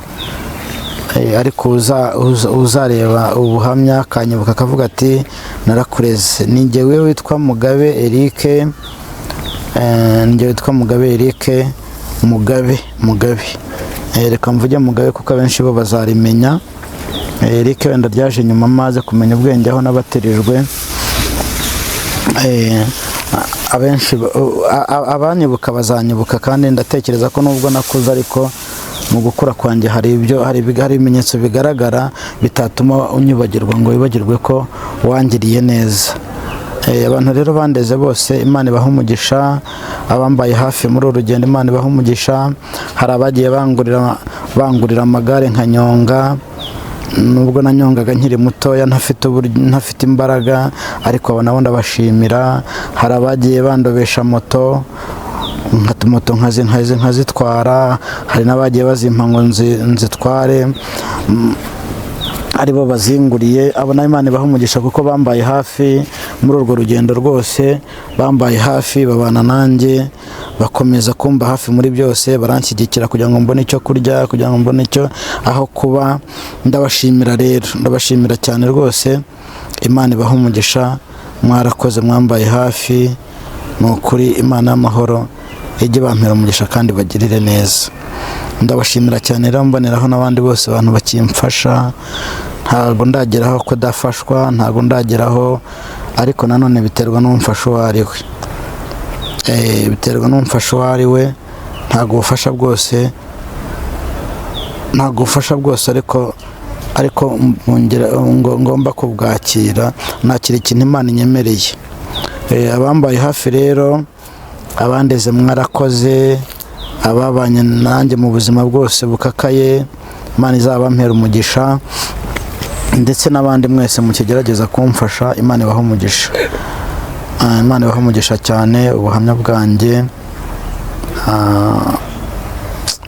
ariko uzareba ubuhamya akanyibuka akavuga ati narakureze. Ni njyewe witwa Mugabe Eric, Mugabe. Reka mvuge Mugabe kuko abenshi bo bazarimenya. Eric wenda ryaje nyuma maze kumenya ubwenge aho nabatirijwe. Abenshi abanyibuka bazanyibuka, kandi ndatekereza ko nubwo nakuze, ariko mu gukura kwanjye hari ibimenyetso bigaragara bitatuma unyibagirwa ngo wibagirwe ko wangiriye neza. Abantu rero bandeze bose Imana ibaha umugisha, abambaye hafi muri uru rugendo Imana ibaha umugisha. Hari abagiye bangurira amagare nkanyonga, nubwo nanyongaga nkiri mutoya ntafite imbaraga, ariko abo nabo ndabashimira. Hari abagiye bandobesha moto nkazitwara, hari n'abagiye bazimpa ngo nzitware, aribo bazinguriye. Abo na Imana ibaha umugisha kuko bambaye hafi muri urwo rugendo rwose, bambaye hafi, babana nanjye, bakomeza kumba hafi muri byose, baranshyigikira kugira ngo mbone icyo kurya, kugira ngo mbone icyo aho kuba. Ndabashimira rero, ndabashimira cyane rwose. Imana ibaha umugisha, mwarakoze, mwambaye hafi. Ni ukuri Imana y'amahoro ijye bampera umugisha kandi bagirire neza. Ndabashimira cyane rero, mboneraho n'abandi bose abantu bakimfasha. Ntabwo ndageraho ko dafashwa, ntabwo ndageraho, ariko nanone biterwa n'umfasha uwo ari we. Biterwa n'umfasha uwo ari we. Ntabwo ubufasha bwose, ariko ariko ngomba kubwakira nakira ikintu Imana inyemereye. Abambaye hafi rero, abandeze mwarakoze, ababanye nanjye mu buzima bwose bukakaye, Imana izabampera umugisha, ndetse n'abandi mwese mukigerageza kumfasha, Imana ibaha umugisha. Imana ibaha umugisha cyane. Ubuhamya bwanjye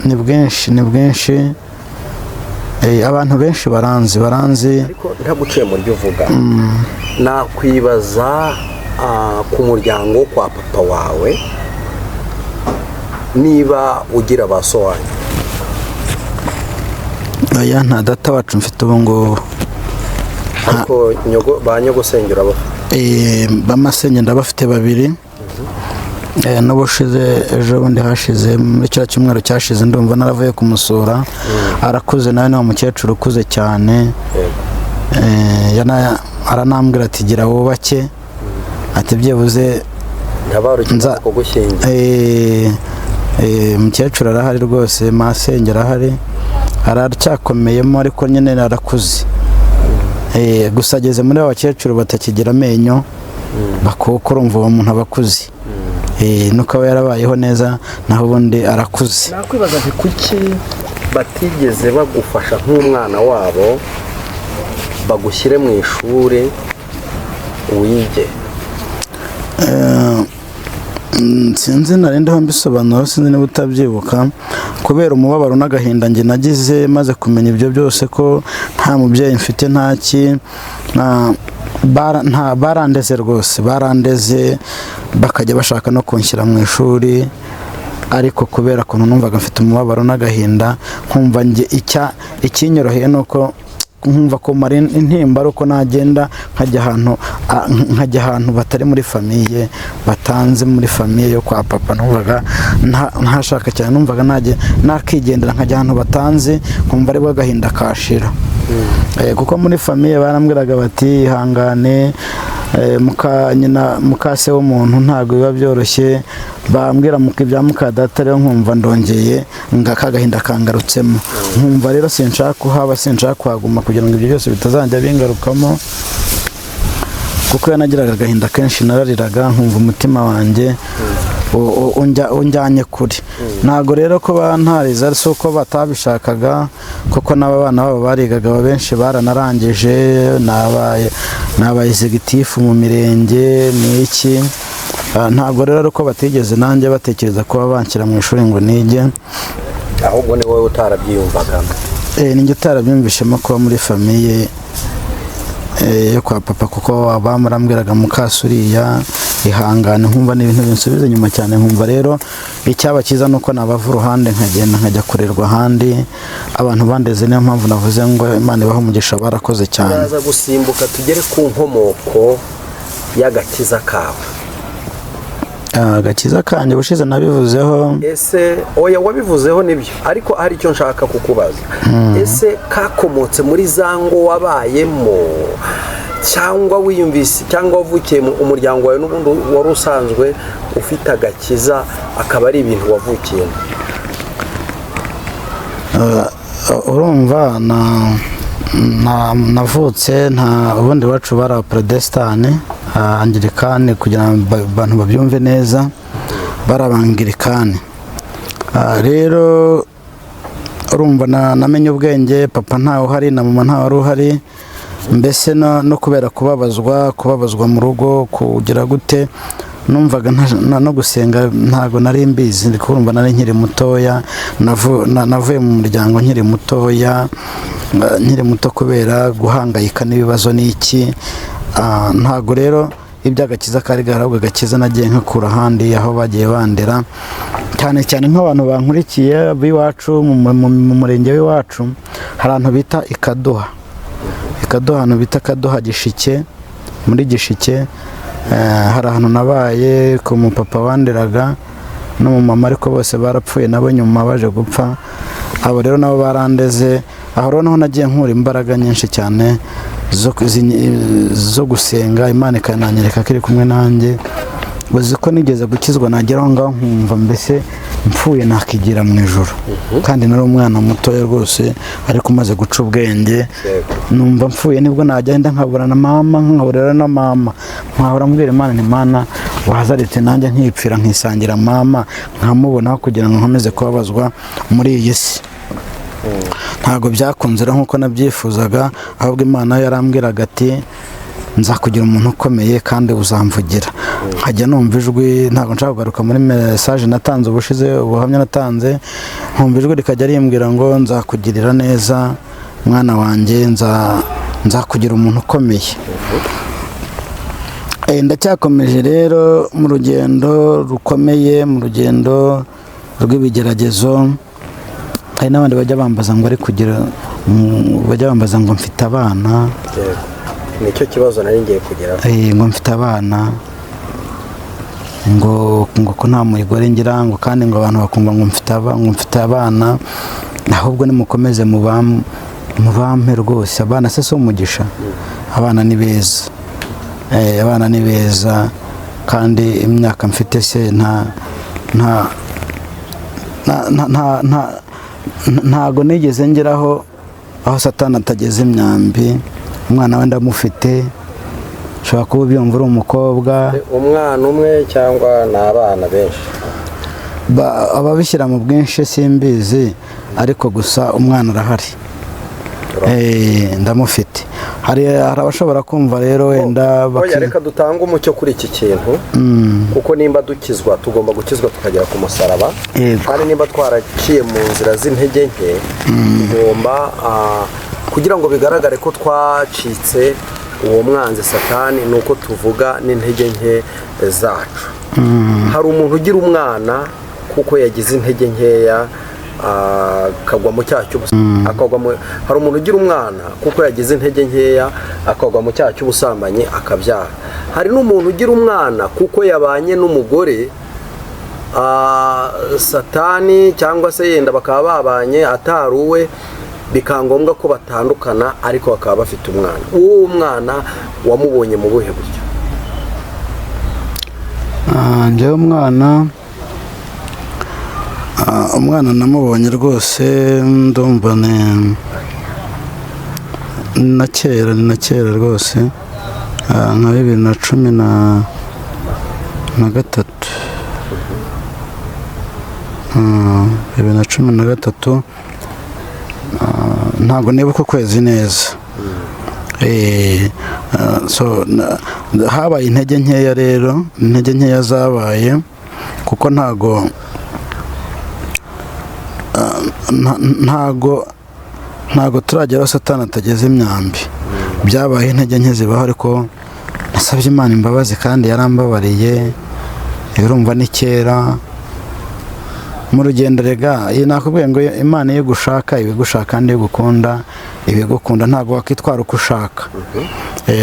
ni bwinshi, abantu benshi baranzi. Ariko ntaguciye mu ryo uvuga, nakwibaza ku muryango kwa papa wawe, niba ugira ba so wanyu. Oya, nta data wacu mfite ubu ngubu. Ariko ba nyogosenge urabafite? Bamasenge ndabafite 2. N'ubushize ejo bundi hashize muri cya cyumweru cyashize ndumva naravuye kumusura, arakuze nawe, ni umukecuru ukuze cyane. Aranambwira ati gira wubake, ati byibuze ntabarukiza kugushyingira. Umukecuru arahari rwose, masenge arahari, aracyakomeyemo, ariko nyine arakuze. Gusa ageze muri abakecuru batakigira amenyo, bakuko urumva uwo muntu abakuze. Nuko aba yarabayeho neza, naho ubundi arakuze. Nakwibaza nti kuki batigeze bagufasha nk'umwana wabo, bagushyire mu ishuri wige? Sinzi narindaho mbisobanura, sinzi niba utabyibuka, kubera umubabaro n'agahinda njye nagize maze kumenya ibyo byose, ko nta mubyeyi mfite, ntaki, barandeze rwose, barandeze, bakajya bashaka no kunshyira mu ishuri, ariko kubera ukuntu numvaga mfite umubabaro n'agahinda, nkumva njye ikinyoroheye nuko nkumva ko mari intimba, ariko nagenda nkajya ahantu batari muri famiye, batanze muri famiye yo kwa papa. Numvaga ntashaka cyane, numvaga nakigendera nkajya ahantu batanze, nkumva aribwo agahinda kashira. Kuko muri famiye barambwiraga bati ihangane, mukase w'umuntu ntabwo biba byoroshye, bambwira ibya mukadata, rero nkumva ndongeye kagahinda kangarutsemo, nkumva rero sinshaka kuhaba, sinshaka kuhaguma kugira ngo ibyo byose bitazajya bingarukamo, kuko yanagiraga agahinda kenshi, narariraga nkumva umutima wanjye unjyanye kure. Ntabwo rero ko bantariza si uko batabishakaga, kuko n'abana babo barigaga, benshi baranarangije, nabaye executive mu mirenge n'iki. Ntabwo rero ko batigeze nanjye batekereza kuba banshyira mu ishuri ngo nige, ahubwo ni wowe utarabyiyumvaga. Ninjye utarabyumvishemo kuba muri famiye yo kwa papa, kuko abamurambwiraga mukasuriya ihangane, nkumva ni ibintu binsubiza inyuma cyane. Nkumva rero icyaba cyiza nuko nabava uruhande nkagenda nkajya kurerwa ahandi, abantu bandeze. Niyo mpamvu navuze ngo Imana ibahe umugisha, barakoze cyane. Turaza gusimbuka tugere ku nkomoko y'agakiza kawe. Agakiza kanjye bushize nabivuzeho. Ese oya, wabivuzeho nibyo, ariko hari icyo nshaka kukubaza. Ese kakomotse muri zango wabayemo, cyangwa wiyumvise, cyangwa wavukiye mu umuryango wawe n'ubundi wari usanzwe ufite agakiza, akaba ari ibintu wavukiyemo? Urumva navutse, nta ubundi wacu bara Protestani, Anglikani, kugira ngo abantu babyumve neza, barabangirikani. Rero urumva namenye ubwenge, papa ntawe uhari na mama ntawe uhari, mbese no kubera kubabazwa mu rugo, kugira gute, numvaga no gusenga ntago nari mbizi, ndi kurumva nari nkiri mutoya, navuye mu muryango nkiri muto kubera guhangayika n'ibibazo n'iki. Ntago rero iby'agakiza kari gahabwa agakiza, nagiye nkakura ahandi aho bagiye bandera, cyane cyane nk'abantu bankurikiye b'iwacu mu murenge w'iwacu, hari ahantu bita Ikaduha, ahantu bita Kaduha Gishike, muri Gishike. Hari ahantu nabaye ku mupapa wanderaga n'umumama, ariko bose barapfuye nabo nyuma baje gupfa. Abo rero nabo barandeze, aho rero naho nagiye nkura imbaraga nyinshi cyane zo gusenga, Imana ikananyereka ko iri kumwe nanjye. Uzi ko nigeze gukizwa, nagera aho ngaho nkumva mbese mpfuye nakigira mu ijoro kandi nari umwana mutoya rwose ariko umaze guca ubwenge numva mpfuye nibwo najya nkabura na mama nkaburira na mama nkahora mbwira Imana nti Mana wazaretse nanjye nkipfira nkisangira mama nkamubona kugira ngo nkomeze kubabazwa muri iyi si. Ntabwo byakunze nk'uko nabyifuzaga, ahubwo Imana yarambwiraga ati nzakugira umuntu ukomeye kandi uzamvugira. Nkajya numva ijwi, ntabwo nshaka kugaruka muri message natanze ubushize, ubuhamya natanze, nkumva ijwi rikajya rimbwira ngo nzakugirira neza mwana wanjye, nzakugira umuntu ukomeye. Ndacyakomeje rero mu rugendo rukomeye, mu rugendo rw'ibigeragezo. Hari n'abandi bajya bambaza ngo ari kugira, bajya bambaza ngo mfite abana. Nicyo kibazo nari ngiye kugeraho. Ngo mfite abana, ngo ko nta mugore ngira, ngo kandi ngo abantu bakumva ngo mfite abana, ahubwo nimukomeze mubampe rwose. Abana se umugisha, abana ni beza, abana ni beza, kandi imyaka mfite se ntago nigeze ngeraho aho Satani atageze imyambi. Umwana we ndamufite, ushobora kuba ubyumva uri umukobwa. Umwana umwe cyangwa ni abana benshi? Ababishyira mu bwinshi simbizi, ariko gusa umwana arahari. Ndamufite. Hari abashobora kumva rero wenda reka dutanga umucyo kuri iki kintu, kuko nimba dukizwa tugomba gukizwa tukagera ku musaraba, kandi nimba twaraciye mu nzira z'intege nke tugomba kugira ngo bigaragare ko twacitse uwo mwanzi Satani, nuko tuvuga n'intege nke zacu. Hari umuntu ugira umwana kuko yagize intege nkeya akagwa mu cyaha cy'ubusambanyi. Hari umuntu ugira umwana kuko yagize intege nkeya akagwa mu cyaha cy'ubusambanyi akabyara. Hari n'umuntu ugira umwana kuko yabanye n'umugore Satani, cyangwa se yenda bakaba babanye atari uwe, bikangombwa ko batandukana ariko bakaba bafite umwana. Uwo mwana wamubonye mu buhe buryo? Njyewe umwana namubonye rwose, ndumva ni na kera rwose, nka 2013. 2013 ntabwo nibuka ukwezi neza. Habaye intege nkeya rero, intege nkeya zabaye kuko ntago turageraho Satani atageze imyambi. Byabaye intege nke zibaho, ariko nasabye Imana imbabazi kandi yarambabariye. Urumva ni kera mu rugendo rega, nakubwiye ngo Imana iyo gushaka ibigushaka kandi iyo gukunda ibigukunda, ntago wakitwara uko ushaka.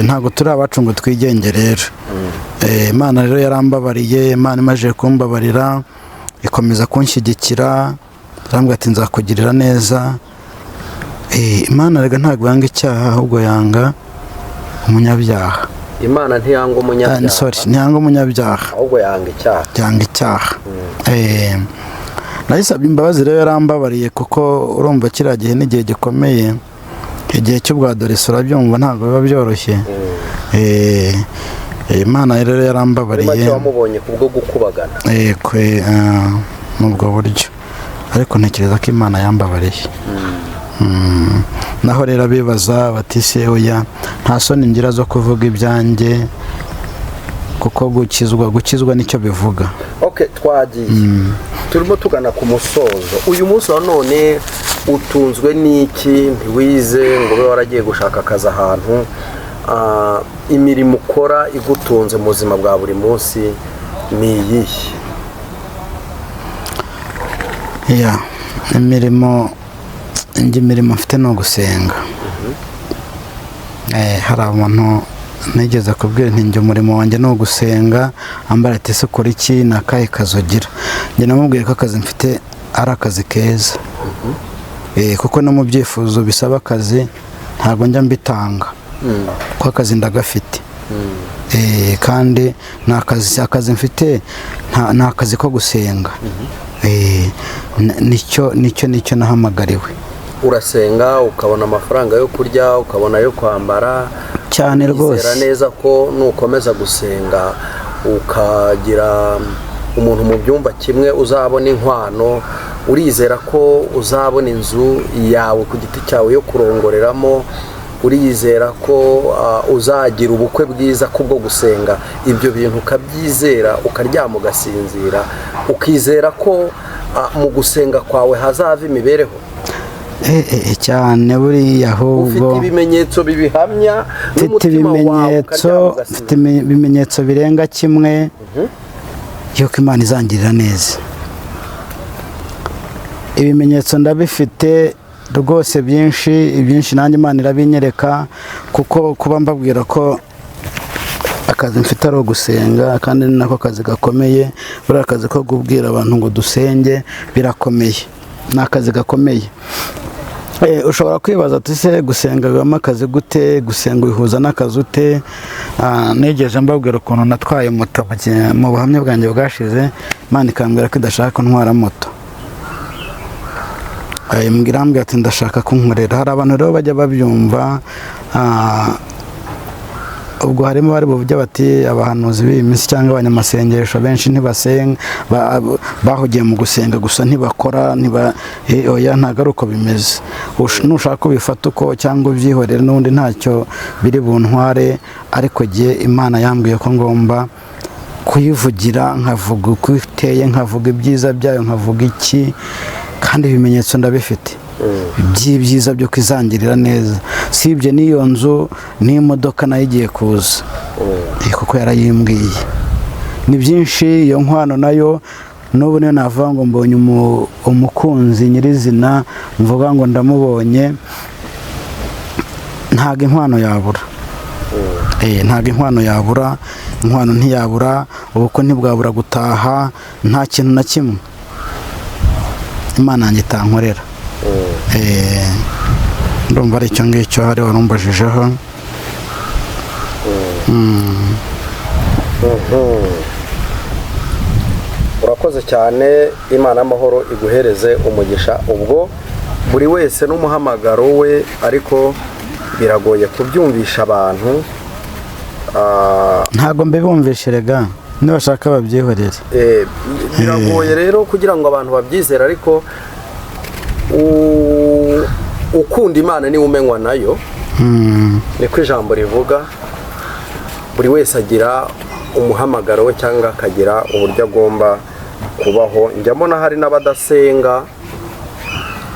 Ntago turi abacu ngo twigenge rero. Imana rero yarambabariye. Imana imaze kumbabarira ikomeza kunshyigikira, arambwira ati nzakugirira neza. Imana rega ntago yanga icyaha, ahubwo yanga umunyabyaha. Imana ntiyanga umunyabyaha. Ntiyanga umunyabyaha, ahubwo yanga icyaha. Yanga icyaha. Nayisabye imbabazi rero, yarambabariye kuko urumva kiriya gihe n'igihe gikomeye, igihe cy'ubwadoresi urabyumva ntabwo biba byoroshye. Imana rero yarambabariye. Wamubonye kubwo gukubagana? N'ubwo buryo, ariko ntekereza ko Imana yambabariye. Naho rero abibaza bati se oya, nta soni ngira zo kuvuga ibyanjye, kuko gukizwa nicyo bivuga. Twagiye turimo tugana ku musozo. Uyu munsi wa none utunzwe n'iki? Ntiwize ngo ube waragiye gushaka akazi ahantu. Imirimo ukora igutunze mu buzima bwa buri munsi ni iyihe? Imirimo mfite ni ugusenga. Hari abantu nigeze kubwira nti njye umurimo wanjye ni ugusenga. Ambara ati se ukora iki, ni akahe kazi ugira? Njye namubwiye ko akazi mfite ari akazi keza, kuko no mu byifuzo bisaba akazi ntabwo njya mbitanga, kuko akazi ndagafite. Kandi ni akazi mfite, ni akazi ko gusenga. nicyo nahamagariwe. urasenga ukabona amafaranga yo kurya, ukabona yo kwambara cyane rwose. Izera neza ko nukomeza gusenga ukagira umuntu mu byumba kimwe uzabona inkwano, urizera ko uzabona inzu yawe ku giti cyawe yo kurongoreramo, urizera ko uzagira ubukwe bwiza kubwo gusenga. Ibyo bintu ukabyizera, ukaryama ugasinzira, ukizera ko mu gusenga kwawe hazava imibereho. Cyane buriya ahubwo ufite ibimenyetso bibihamya, n'umutima wawe ukaryama ugasinzira. Mfite ibimenyetso birenga kimwe yuko Imana izangirira neza. Ibimenyetso ndabifite rwose byinshi nanjye Imana irabinyereka, kuko kuba mbabwira ko akazi mfite ari ugusenga, kandi ni nako kazi gakomeye. Buriya akazi ko kubwira abantu ngo dusenge birakomeye, ni akazi gakomeye. Ushobora kwibaza ati se gusenga bibamo akazi gute, gusenga ubihuza n'akazi ute? Negeje mbabwira ukuntu natwaye moto mu buhamya bwanjye bwashize, Imana ikambwira ko idashaka ko ntwara moto. Mbwira ati ndashaka kunkorera. Hari abantu rero bajya babyumva, ubwo harimo bari buvuge bati abahanuzi b'iyi minsi cyangwa abanyamasengesho benshi ntibasenga, bahugiye mu gusenga gusa ntibakora, oya, ntabwo ari uko bimeze. Nushaka kubifata uko cyangwa ubyihorera n'ubundi ntacyo biri buntware, ariko gihe Imana yambwiye ko ngomba kuyivugira, nkavuga uko iteye, nkavuga ibyiza byayo, nkavuga iki, kandi ibimenyetso ndabifite by'ibyiza byo kwizangirira neza. Sibye n'iyo nzu n'imodoka nayo igiye kuza, kuko yarayimbwiye. Ni byinshi. Iyo nkwano nayo n'ubu niyo navuga ngo mbonye umukunzi nyirizina, mvuga ngo ndamubonye, ntabwo inkwano yabura. Ntabwo inkwano yabura, inkwano ntiyabura, ubukwe ntibwabura gutaha, nta kintu na kimwe Imana yanjye itankorera. Ndumva ari icyo ngicyo hari warumbajijeho. Urakoze cyane. Imana y'amahoro iguhereze umugisha. Ubwo buri wese n'umuhamagaro we, ariko biragoye kubyumvisha abantu. Ntabwo mbibumvishe rega, nibashaka babyihorere. Biragoye rero kugira ngo abantu babyizere, ariko ukunda Imana niwe umenywa nayo. Niko ijambo rivuga. Buri wese agira umuhamagaro we cyangwa akagira uburyo agomba kubaho. Njya mbona hari n'abadasenga,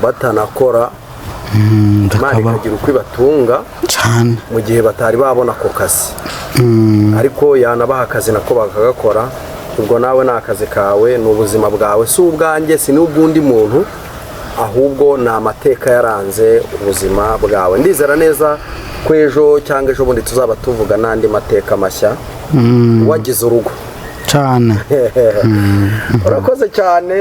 batanakora, Imana ikagira uko ibatunga mu gihe batari babona ako kazi, ariko yanabaha akazi nako bakagakora. Ubwo nawe ni akazi kawe, ni ubuzima bwawe, si ubwanjye, si n'ubw'undi muntu, ahubwo ni amateka yaranze ubuzima bwawe. Ndizera neza ko ejo cyangwa ejo bundi tuzaba tuvuga n'andi mateka mashya. Wagize urugo cyane. Urakoze cyane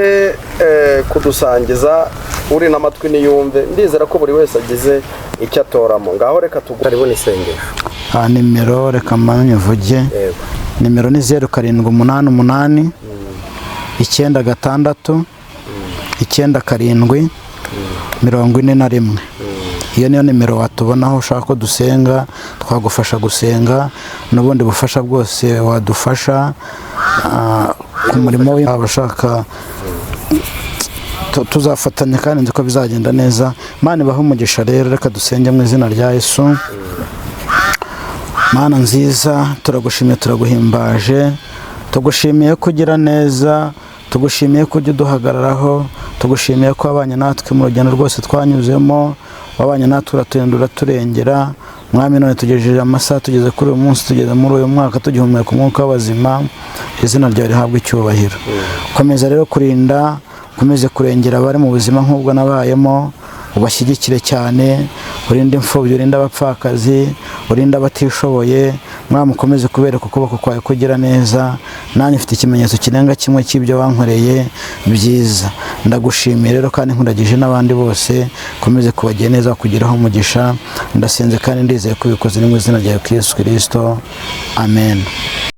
kudusangiza, uri n'amatwi niyumve. Ndizera ko buri wese agize icyo atoramo. Ngaho reka tugaribo n'isengesho. Nimero reka manye vuge. Nimero ni 0788 966 9 41. Iyo niyo nimero watubonaho ushaka ko dusenga, twagufasha gusenga, n'ubundi bufasha bwose wadufasha ku murimo w'abashaka, tuzafatanya kandi nzi ko bizagenda neza. Imana ibahe umugisha. Rero reka dusenge mu izina rya Yesu. Mana nziza, turagushimiye, turaguhimbaje, tugushimiye kugira neza, tugushimiye kujya uduhagararaho, tugushimiye ko wabanye natwe mu rugendo rwose twanyuzemo, wabanye natwe uraturindura turengera. Mwami, none tugejeje amasaha, tugeze kuri uyu munsi, tugeze muri uyu mwaka tugihumeka umwuka w'abazima. Izina ryawe rihabwe icyubahiro. Komeza rero kurinda, ukomeze kurengera abari mu buzima nk'ubwo nabayemo, ubashyigikire cyane, urinde imfubyi, urinde abapfakazi, urinde abatishoboye. Mwami, ukomeze kubereka ukuboko kwawe kugira neza. Nanjye mfite ikimenyetso kirenga kimwe cy'ibyo wankoreye byiza. Ndagushimiye rero kandi nkuragije n'abandi bose, ukomeze kubagira neza, kugiraho umugisha. Ndasenze kandi ndizeye ko ubikoze mu izina rya Yesu Kristo. Amen.